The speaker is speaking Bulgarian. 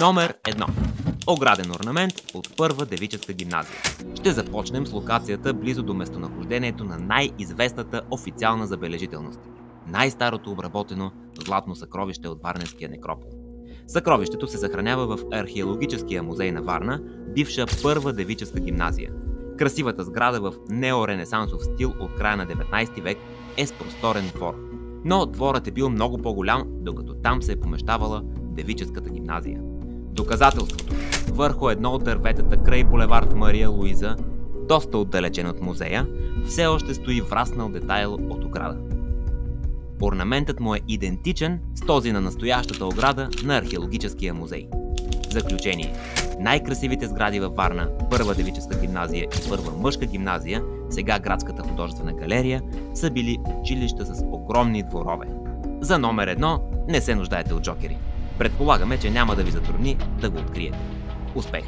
Номер 1. Ограден орнамент от първа девическа гимназия. Ще започнем с локацията близо до местонахождението на най-известната официална забележителност – най-старото обработено златно съкровище от Варненския некропол. Съкровището се съхранява в Археологическия музей на Варна, бивша първа девическа гимназия. Красивата сграда в неоренесансов стил от края на 19 век е с просторен двор. Но дворът е бил много по-голям, докато там се е помещавала девическата гимназия. Доказателството – върху едно от дърветата край булевард Мария Луиза, доста отдалечен от музея, все още стои враснал детайл от ограда. Орнаментът му е идентичен с този на настоящата ограда на Археологическия музей. Заключение. Най-красивите сгради във Варна, първа девическа гимназия и първа мъжка гимназия, сега градската художествена галерия, са били училища с огромни дворове. За номер 1 не се нуждаете от джокери. Предполагаме, че няма да ви затрудни да го откриете. Успех!